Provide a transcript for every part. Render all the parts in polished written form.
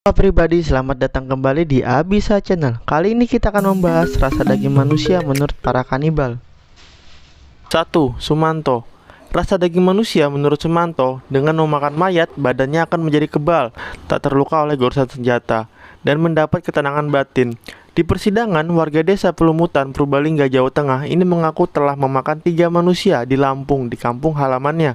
Halo pribadi, selamat datang kembali di Abisa Channel. Kali ini kita akan membahas rasa daging manusia menurut para kanibal. 1. Sumanto. Rasa daging manusia menurut Sumanto, dengan memakan mayat, badannya akan menjadi kebal, tak terluka oleh goresan senjata, dan mendapat ketenangan batin. Di persidangan, warga desa Pelumutan, Purbalingga, Jawa Tengah ini mengaku telah memakan 3 manusia di Lampung, di kampung halamannya.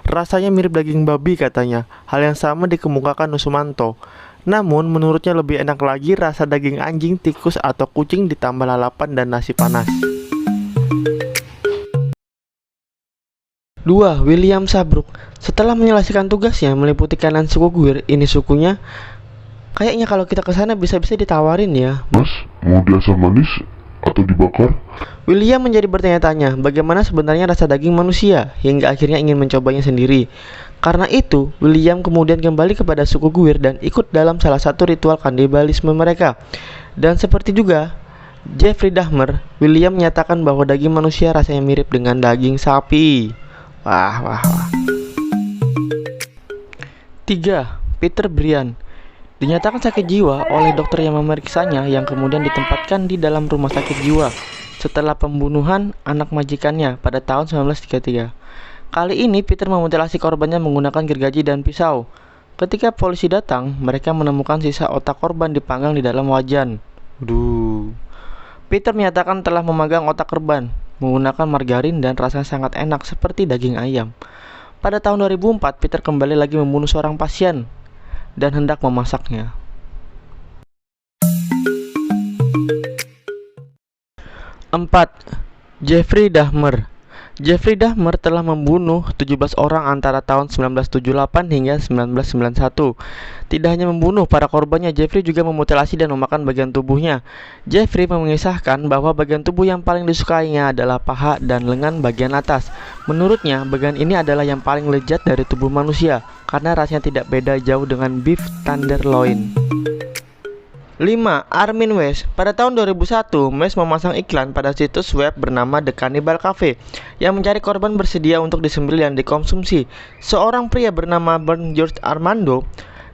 Rasanya mirip daging babi katanya. Hal yang sama dikemukakan Sumanto. Namun menurutnya lebih enak lagi rasa daging anjing, tikus, atau kucing ditambah lalapan dan nasi panas. 2. William Sabruk. Setelah menyelesaikan tugasnya meliputi kanan suku Guir, ini sukunya kayaknya kalau kita kesana bisa-bisa ditawarin ya. Mas, mau diasam manis atau dibakar? William menjadi bertanya-tanya bagaimana sebenarnya rasa daging manusia, hingga akhirnya ingin mencobanya sendiri. Karena itu, William kemudian kembali kepada suku Guir dan ikut dalam salah satu ritual kanibalisme mereka. Dan seperti juga Jeffrey Dahmer, William menyatakan bahwa daging manusia rasanya mirip dengan daging sapi. Wah. 3. Peter Brian. Dinyatakan sakit jiwa oleh dokter yang memeriksanya, yang kemudian ditempatkan di dalam rumah sakit jiwa setelah pembunuhan anak majikannya pada tahun 1933. Kali ini Peter memutilasi korbannya menggunakan gergaji dan pisau. Ketika polisi datang, mereka menemukan sisa otak korban dipanggang di dalam wajan. Peter menyatakan telah memegang otak korban menggunakan margarin dan rasanya sangat enak seperti daging ayam. Pada tahun 2004, Peter kembali lagi membunuh seorang pasien dan hendak memasaknya. 4. Jeffrey Dahmer. Jeffrey Dahmer telah membunuh 17 orang antara tahun 1978 hingga 1991. Tidak hanya membunuh para korbannya, Jeffrey juga memutilasi dan memakan bagian tubuhnya. Jeffrey mengisahkan bahwa bagian tubuh yang paling disukainya adalah paha dan lengan bagian atas. Menurutnya, bagian ini adalah yang paling lezat dari tubuh manusia karena rasanya tidak beda jauh dengan beef tenderloin. 5. Armin West. Pada tahun 2001, West memasang iklan pada situs web bernama The Cannibal Cafe yang mencari korban bersedia untuk disembelih dan dikonsumsi. Seorang pria bernama Bernd George Armando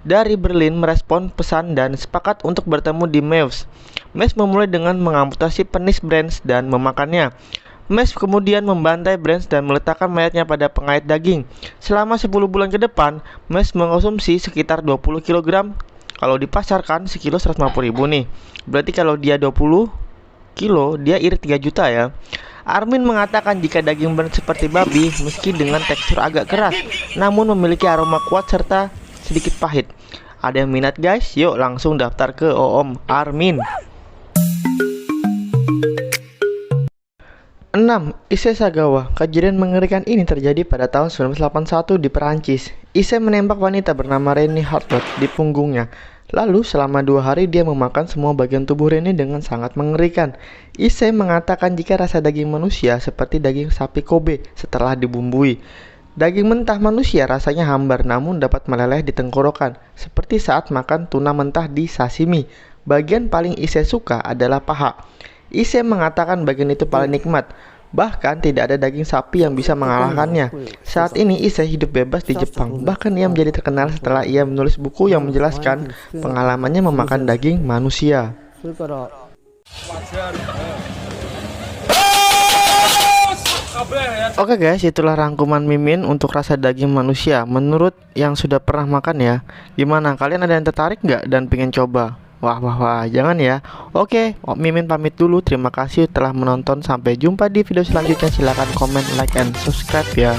dari Berlin merespon pesan dan sepakat untuk bertemu di West. West memulai dengan mengamputasi penis Brands dan memakannya. West kemudian membantai Brands dan meletakkan mayatnya pada pengait daging. Selama 10 bulan ke depan, West mengkonsumsi sekitar 20 kg. Kalau dipasarkan sekilo 150.000 nih. Berarti kalau dia 20 kilo, dia irit 3 juta ya. Armin mengatakan jika daging Brands seperti babi, meski dengan tekstur agak keras, namun memiliki aroma kuat serta sedikit pahit. Ada yang minat guys? Yuk langsung daftar ke Om Armin. 6. Issei Sagawa. Kejadian mengerikan ini terjadi pada tahun 1981 di Perancis. Issei menembak wanita bernama Rennie Hartwell di punggungnya. Lalu selama 2 hari dia memakan semua bagian tubuh Rennie dengan sangat mengerikan. Issei mengatakan jika rasa daging manusia seperti daging sapi Kobe setelah dibumbui. Daging mentah manusia rasanya hambar namun dapat meleleh di tenggorokan, seperti saat makan tuna mentah di sashimi. Bagian paling Issei suka adalah paha. Issei mengatakan bagian itu paling nikmat. Bahkan tidak ada daging sapi yang bisa mengalahkannya. Saat ini Issei hidup bebas di Jepang. Bahkan ia menjadi terkenal setelah ia menulis buku yang menjelaskan pengalamannya memakan daging manusia. Oke guys, itulah rangkuman Mimin untuk rasa daging manusia menurut yang sudah pernah makan ya. Gimana, kalian ada yang tertarik nggak dan pengen coba? Wah, jangan ya. Oke, Mimin pamit dulu. Terima kasih telah menonton. Sampai jumpa di video selanjutnya. Silahkan komen, like, and subscribe ya.